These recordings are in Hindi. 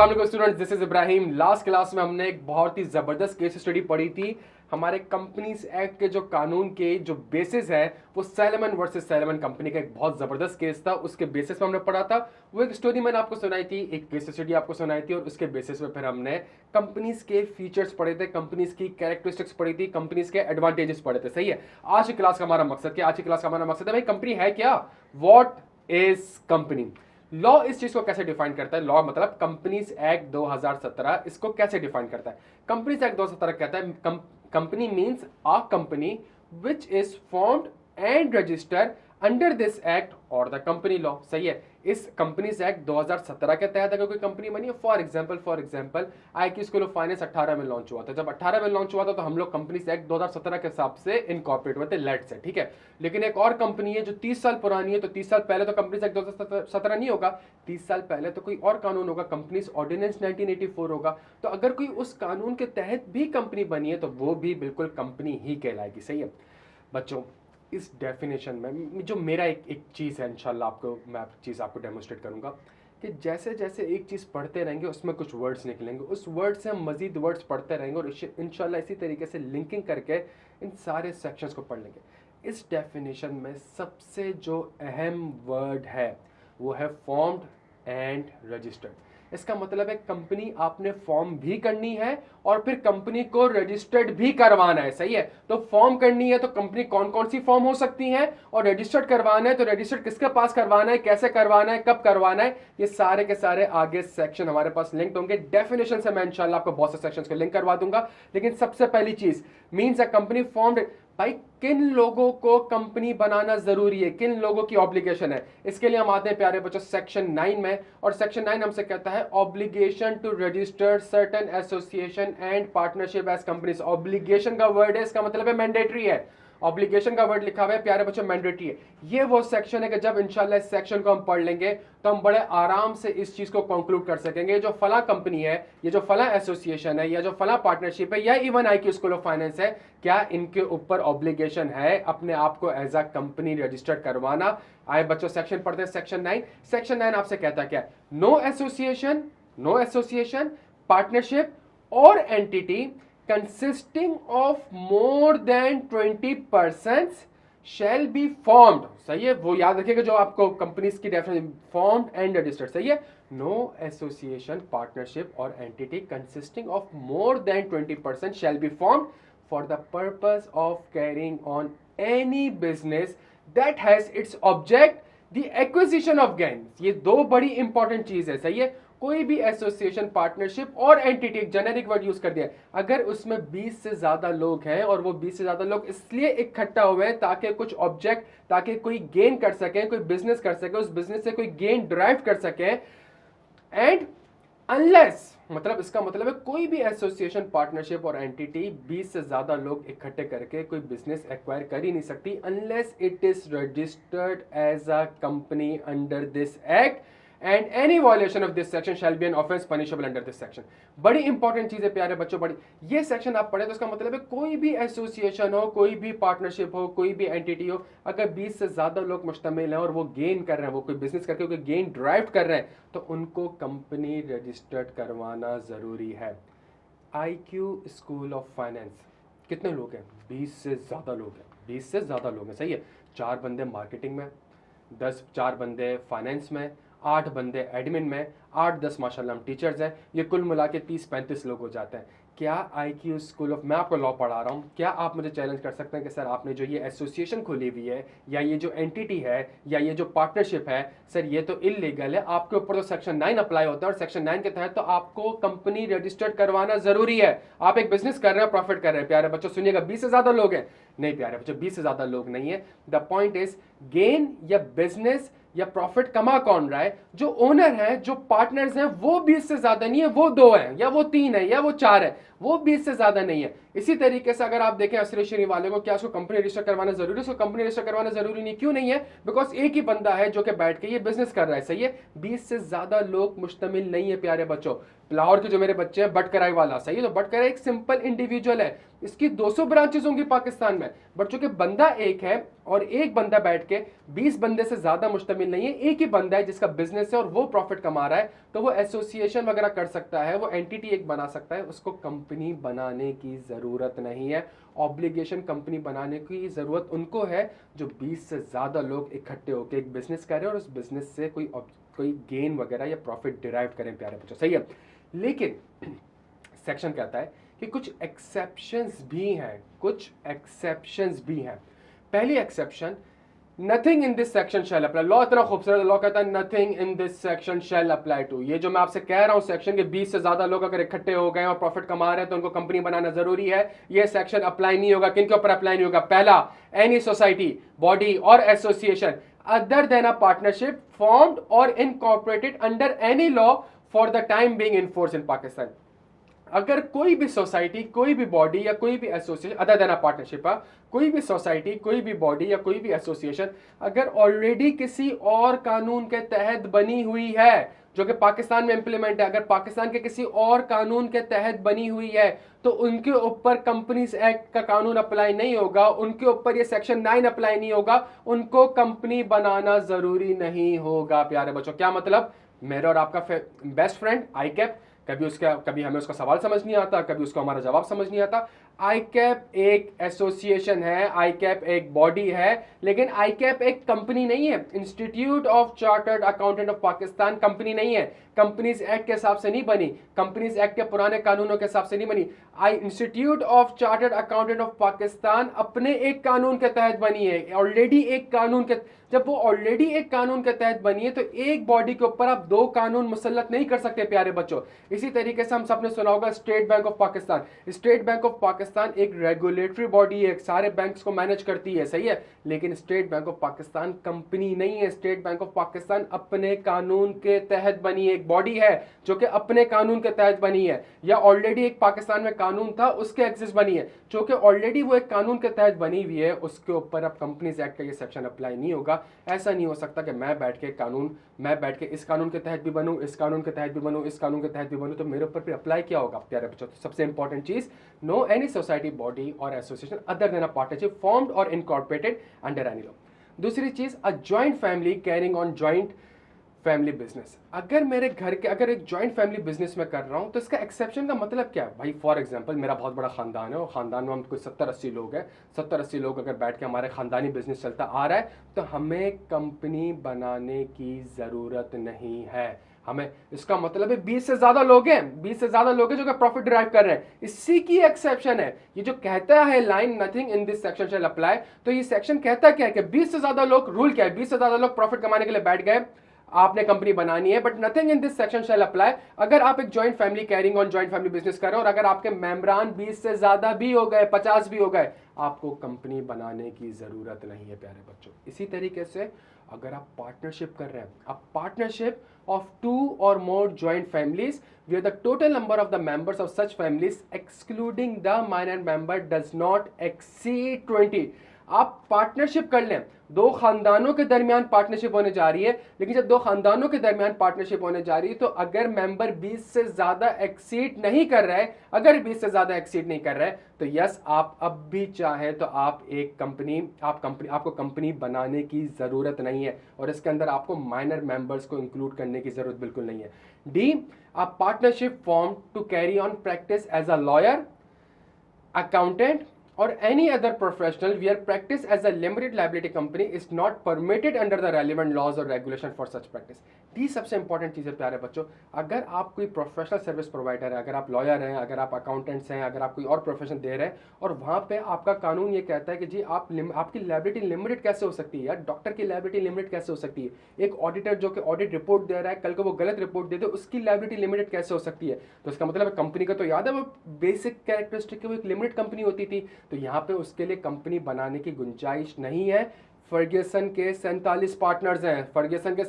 अस्सलाम वालेकुम students, this is Ibrahim. Last class में हमने एक बहुत ही ज़बरदस्त केस स्टडी पढ़ी थी। हमारे कंपनीज एक्ट के जो कानून के जो बेसिस है वो सैलमन वर्सेस सैलमन कंपनी का एक बहुत ज़बरदस्त केस था। उसके बेसिस पे हमने पढ़ा था। वो एक स्टोरी मैंने आपको सुनाई थी, एक केस स्टडी आपको सुनाई थी, और उसके बेसिस पे फिर हमने कंपनीज के फीचर्स पढ़े थे, कंपनीज की कैरेक्टरिस्टिक्स पढ़ी थी, कंपनीज के एडवांटेजेस पढ़े थे। सही है। आज की क्लास का हमारा मकसद क्या? आज की क्लास का हमारा मकसद है भाई कंपनी है क्या, वॉट इज कंपनी। लॉ इस चीज को कैसे डिफाइन करता है? लॉ मतलब कंपनीज एक्ट 2017 इसको कैसे डिफाइन करता है? कंपनीज एक्ट 2017 कहता है company means a company which is formed and registered under this act और द कंपनी लॉ। सही है। इस कंपनीज एक्ट 2017 के तहत अगर कोई कंपनी बनी है, for example IQ school of finance 18 में लॉन्च हुआ था। जब 18 में लॉन्च हुआ था तो हम लोग कंपनीज एक्ट 2017 के हिसाब से इनकॉर्पोरेट हुए थे, लेट्स से, ठीक है। लेकिन एक और कंपनी है जो 30 साल पुरानी है, तो 30 साल पहले तो कंपनीज एक्ट 2017 नहीं होगा, 30 साल पहले तो कोई और कानून होगा, कंपनीज ऑर्डिनेंस 1984 होगा। तो अगर कोई उस कानून के तहत भी कंपनी बनी है तो वो भी बिल्कुल कंपनी ही कहलाएगी। सही है बच्चों। इस डेफिनेशन में जो मेरा एक चीज़ है, इंशाल्लाह मैं चीज़ आपको डेमोस्ट्रेट करूंगा कि जैसे जैसे एक चीज़ पढ़ते रहेंगे उसमें कुछ वर्ड्स निकलेंगे, उस वर्ड से हम मजीद वर्ड्स पढ़ते रहेंगे और इंशाल्लाह इसी तरीके से लिंकिंग करके इन सारे सेक्शंस को पढ़ लेंगे। इस डेफिनेशन में सबसे जो अहम वर्ड है वो है फॉर्म्ड एंड रजिस्टर्ड। इसका मतलब है कंपनी आपने फॉर्म भी करनी है और फिर कंपनी को रजिस्टर्ड भी करवाना है। सही है। तो फॉर्म करनी है तो कंपनी कौन कौन सी फॉर्म हो सकती है, और रजिस्टर्ड करवाना है तो रजिस्टर्ड किसके पास करवाना है, कैसे करवाना है, कब करवाना है, ये सारे के सारे आगे सेक्शन हमारे पास लिंक होंगे। डेफिनेशन से मैं इंशाल्लाह आपको बहुत से सेक्शंस को लिंक करवा दूंगा। लेकिन सबसे पहली चीज मींस अ कंपनी फॉर्म्ड, भाई किन लोगों को कंपनी बनाना जरूरी है, किन लोगों की ऑब्लिगेशन है। इसके लिए हम आते हैं प्यारे बच्चों सेक्शन 9 में, और सेक्शन 9 हमसे कहता है obligation to register certain association and partnership as companies. Obligation का वर्ड है, इसका मतलब है मैंडेटरी है। ऑब्लिगेशन का वर्ड लिखा हुआ है प्यारे बच्चों, मैंडेटरी है। ये वो सेक्शन है कि जब इंशाल्लाह इस सेक्शन को हम पढ़ लेंगे तो हम बड़े आराम से इस चीज को कंक्लूड कर सकेंगे। जो फला कंपनी है, ये जो फला एसोसिएशन है, या जो फला पार्टनरशिप है, या even IQ school of finance है, क्या इनके ऊपर ऑब्लिगेशन है अपने आप को एज अ कंपनी रजिस्टर्ड करवाना। आए बच्चों सेक्शन पढ़ते हैं, सेक्शन 9। सेक्शन 9 आपसे कहता क्या है? नो एसोसिएशन, पार्टनरशिप और entity consisting of more than 20 persons shall be formed। सही है। वो याद रखिएगा जो आपको कंपनीज की डेफिनेशन, फॉर्म्ड एंड रजिस्टर्ड। सही है। नो एसोसिएशन, पार्टनरशिप और entity consisting of more than 20% shall be formed for the purpose of carrying on any business that has its object the acquisition of gains। ये दो बड़ी इंपॉर्टेंट चीज है। सही है। कोई भी एसोसिएशन, पार्टनरशिप और एंटिटी, एक जेनेरिक वर्ड यूज कर दिया, अगर उसमें 20 से ज्यादा लोग हैं, और वो 20 से ज्यादा लोग इसलिए इकट्ठा हुए हैं ताकि कुछ ऑब्जेक्ट, ताकि कोई गेन कर सके, कोई बिजनेस कर सके, उस बिजनेस से कोई गेन ड्राइव कर सके, एंड अनलेस, मतलब इसका मतलब है कोई भी एसोसिएशन, पार्टनरशिप और एंटिटी 20 से ज्यादा लोग इकट्ठे करके कोई बिजनेस एक्वायर कर ही नहीं सकती unless it is registered as a company under this act, and any violation of this section shall be an offence punishable under this section. बड़ी इंपॉर्टेंट चीज है प्यारे बच्चों, बड़ी। ये सेक्शन आप पढ़े तो इसका मतलब है कोई भी एसोसिएशन हो, कोई भी पार्टनरशिप हो, कोई भी एंटिटी हो, अगर 20 से ज्यादा लोग मुश्तमिल हैं और वो गेन कर रहे हैं, वो कोई बिजनेस करके कोई गेन ड्राइव कर रहे हैं, तो उनको कंपनी रजिस्टर्ड करवाना जरूरी है। आईक्यू स्कूल ऑफ फाइनेंस कितने लोग हैं? 20 से ज्यादा लोग हैं, 20 से ज्यादा लोग हैं। सही है। 4 बंदे मार्केटिंग में, 4 बंदे फाइनेंस में, 8 बंदे एडमिन में, 8-10 माशाल्लाह हम टीचर्स हैं। ये कुल मिला के 30-35 लोग हो जाते हैं। क्या आईक्यू स्कूल ऑफ, मैं आपको लॉ पढ़ा रहा हूँ, क्या आप मुझे चैलेंज कर सकते हैं कि सर आपने जो ये एसोसिएशन खोली हुई है, या ये जो एंटिटी है, या ये जो पार्टनरशिप है, सर ये तो इलीगल है, आपके ऊपर तो सेक्शन 9 अप्लाई होता है, और सेक्शन 9 के तहत तो आपको कंपनी रजिस्टर्ड करवाना जरूरी है। आप एक बिजनेस कर रहे हैं, प्रॉफिट कर रहे हैं। प्यारे बच्चों सुनिएगा, 20 से ज्यादा लोग हैं? नहीं प्यारे बच्चों, 20 से ज्यादा लोग नहीं है। द पॉइंट इज गेन या बिजनेस या प्रॉफिट कमा कौन रहा है? जो ओनर है, जो पार्टनर्स हैं, वो 20 से ज्यादा नहीं है, वो 2 हैं, या वो 3 है, या वो 4 है, वो 20 से ज्यादा नहीं है। इसी तरीके से अगर आप देखें एसोसिएशन वाले को, क्या उसको कंपनी रजिस्टर करवाना जरूरी है? उसको कंपनी रजिस्टर करवाना जरूरी नहीं। क्यों नहीं है? बिकॉज एक ही बंदा है जो कि बैठ के ये बिजनेस कर रहा है। सही है। 20 से ज्यादा लोग मुश्तमिल नहीं है प्यारे बच्चों। लाहौर के जो मेरे बच्चे हैं, बटकराई वाला, सही है, तो बटकराई एक सिंपल इंडिविजुअल है, इसकी 200 ब्रांचेस होंगी पाकिस्तान में, बट चूंकि बंदा एक है और एक बंदा बैठ के 20 बंदे से ज्यादा मुश्तमिल नहीं है, एक ही बंदा है जिसका बिजनेस है और वो प्रॉफिट कमा रहा है, तो वो एसोसिएशन वगैरह कर सकता है, वो एंटिटी एक बना सकता है, उसको कंपनी बनाने की जरूरत नहीं है। ऑब्लिगेशन कंपनी बनाने की जरूरत उनको है जो 20 से ज्यादा लोग इकट्ठे होकर एक बिजनेस करें और उस बिजनेस से कोई गेन वगैरह या प्रॉफिट डिराइव करें, प्यारे बच्चों, सही है। लेकिन सेक्शन कहता है कि कुछ एक्सेप्शंस भी हैं, कुछ एक्सेप्शंस भी हैं। पहली exception, nothing in this section shall apply. Law इतना खूबसूरत लॉ कहता है nothing in this section shall apply to. ये जो मैं आपसे कह रहा हूं सेक्शन के 20 से ज्यादा लोग अगर इकट्ठे हो गए और प्रॉफिट कमा रहे हैं तो उनको कंपनी बनाना जरूरी है, ये सेक्शन अप्लाई नहीं होगा। किन के ऊपर अप्लाई नहीं होगा? पहला, एनी सोसाइटी, बॉडी और association other than a partnership formed और incorporated under any law for the time being in force in Pakistan. अगर कोई भी सोसाइटी, कोई भी बॉडी या कोई भी association other than a partnership, कोई भी सोसाइटी, कोई भी बॉडी या कोई भी एसोसिएशन अगर ऑलरेडी किसी और कानून के तहत बनी हुई है जो कि पाकिस्तान में इंप्लीमेंट है, अगर पाकिस्तान के किसी और कानून के तहत बनी हुई है तो उनके ऊपर कंपनीज एक्ट का कानून अप्लाई नहीं होगा, उनके ऊपर ये सेक्शन 9 अप्लाई नहीं होगा, उनको कंपनी बनाना जरूरी नहीं होगा। प्यारे बच्चों, क्या मतलब? मेरा और आपका बेस्ट फ्रेंड आईकैप, कभी हमें उसका सवाल समझ नहीं आता, कभी उसको हमारा जवाब समझ नहीं आता। आईकैप एक एसोसिएशन है, आईकैप एक बॉडी है, लेकिन आईकैप एक कंपनी नहीं है। Institute of chartered accountant of Pakistan company नहीं है, कंपनीज एक्ट के हिसाब से नहीं बनी, कंपनीज एक्ट के पुराने कानूनों के हिसाब से नहीं बनी। Institute of chartered accountant of Pakistan अपने एक कानून के तहत बनी है, ऑलरेडी एक कानून के। जब वो ऑलरेडी एक कानून के तहत बनी है तो एक बॉडी के ऊपर आप 2 कानून मुसल्लत नहीं कर सकते, प्यारे बच्चों। इसी तरीके से हम सबने सुना होगा state bank of Pakistan. State bank of Pakistan एक रेगुलेटरी बॉडी है, सारे बैंक्स को मैनेज करती है, सही है, लेकिन state bank of Pakistan company नहीं है। स्टेट बैंक ऑफ पाकिस्तान अपने कानून के तहत बनी है, एक बॉडी है जो कि अपने कानून के तहत बनी है, या ऑलरेडी एक पाकिस्तान में कानून था उसके एक्सिस बनी है, जो कि ऑलरेडी वो एक कानून के तहत बनी हुई है, उसके ऊपर अब कंपनीज एक्ट का ये सेक्शन अप्लाई नहीं होगा। ऐसा नहीं हो सकता कि मैं बैठ के इस कानून के तहत भी बनूं, इस कानून के तहत भी बनूं, इस कानून के तहत भी बनूं, तो मेरे ऊपर फिर अप्लाई क्या होगा? प्यारे बच्चों, तो सबसे इंपॉर्टेंट चीज, नो एनी सोसाइटी, बॉडी और association other than a partnership formed और इनकॉर्पोरेटेड अंडर एनी लॉ। दूसरी चीज, a joint family carrying on joint family business. अगर मेरे घर के अगर एक जॉइंट फैमिली बिजनेस में कर रहा हूं तो इसका एक्सेप्शन का मतलब क्या है? भाई फॉर एग्जांपल मेरा बहुत बड़ा खानदान है और खानदान में हम कुछ 70-80 लोग हैं, 70-80 लोग अगर बैठ के हमारे खानदानी बिजनेस चलता आ रहा है तो हमें कंपनी बनाने की जरूरत नहीं है। हमें, इसका मतलब है 20 से ज्यादा लोग हैं, 20 से ज्यादा लोग हैं जो कि प्रॉफिट डिराइव कर रहे हैं, इसी की एक्सेप्शन है। ये जो कहता है line nothing in this section shall apply, तो ये सेक्शन कहता क्या है कि 20 से ज्यादा लोग, रूल क्या है, 20 से ज्यादा लोग प्रॉफिट कमाने के लिए बैठ गए, आपने कंपनी बनानी है, but nothing in this section shall apply अगर आप एक joint family carrying on joint family business कर रहे हो और अगर आपके मेंबरान 20 से ज्यादा भी हो गए, 50 भी हो गए, आपको कंपनी बनाने की जरूरत नहीं है, प्यारे बच्चों। इसी तरीके से अगर आप पार्टनरशिप कर रहे हैं, आप partnership of 2 or more joint families where the total number of the members of such families excluding the minor member does not exceed 20। आप पार्टनरशिप कर लें, 2 खानदानों के दरमियान पार्टनरशिप होने जा रही है, लेकिन जब 2 खानदानों के दरमियान पार्टनरशिप होने जा रही है तो अगर मेंबर 20 से ज्यादा एक्सीड नहीं कर रहा है, अगर 20 से ज्यादा एक्सीड नहीं कर रहा है तो यस, आप अब भी चाहे तो आप एक आपको कंपनी बनाने की जरूरत नहीं है और इसके अंदर आपको माइनर मेंबर्स को इंक्लूड करने की जरूरत बिल्कुल नहीं है। D, a partnership form to carry on practice as a lawyer, accountant or any other professional where practice as a limited liability company is not permitted under the relevant laws or regulation for such practice। D सबसे इंपॉर्टेंट चीज है प्यारे बच्चों। अगर आप कोई प्रोफेशनल सर्विस प्रोवाइडर है, अगर आप लॉयर हैं, अगर आप अकाउंटेंट्स हैं, अगर आप कोई और प्रोफेशन दे रहे हैं और वहां पे आपका कानून ये कहता है कि जी आपकी लायबिलिटी लिमिटेड कैसे हो सकती है? यार डॉक्टर की लायबिलिटी लिमिटेड कैसे हो सकती है? एक ऑडिटर जो कि ऑडिट रिपोर्ट दे रहा है, कल को वो गलत रिपोर्ट दे दे, उसकी लायबिलिटी लिमिटेड कैसे हो सकती है? तो इसका मतलब है कंपनी का तो याद है वो बेसिक कैरेक्टरिस्टिक, वो एक लिमिटेड कंपनी होती थी, तो यहाँ पे उसके लिए कंपनी बनाने की गुंजाइश नहीं है। फर्ग्यूसन के 47 पार्टनर्स हैं, फर्ग्यूसन के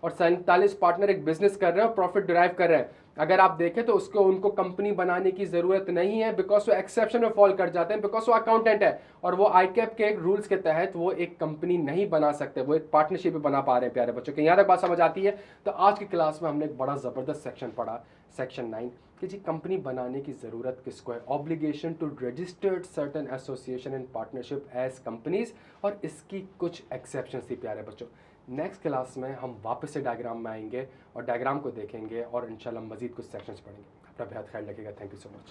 और 47 पार्टनर एक बिजनेस कर रहे हैं और प्रॉफिट डिराइव कर रहे हैं। अगर आप देखें तो उनको कंपनी बनाने की जरूरत नहीं है, बिकॉज वो एक्सेप्शन में फॉल कर जाते हैं, बिकॉज वो अकाउंटेंट है और वो आईकैप के रूल्स के तहत वो एक कंपनी नहीं बना सकते, वो एक पार्टनरशिप बना पा रहे हैं। प्यारे बच्चों के यहाँ तक बात समझ आती है? तो आज की क्लास में हमने एक बड़ा जबरदस्त सेक्शन पढ़ा, सेक्शन 9 कि जी कंपनी बनाने की ज़रूरत किसको है, obligation to registered certain association and partnership as companies, और इसकी कुछ एक्सेप्शंस थी प्यारे बच्चों। नेक्स्ट क्लास में हम वापस से डायग्राम में आएंगे और डायग्राम को देखेंगे और इंशाल्लाह मजीद कुछ सेक्शंस पढ़ेंगे। अपना बेहद ख्याल रखिएगा। Thank you so much.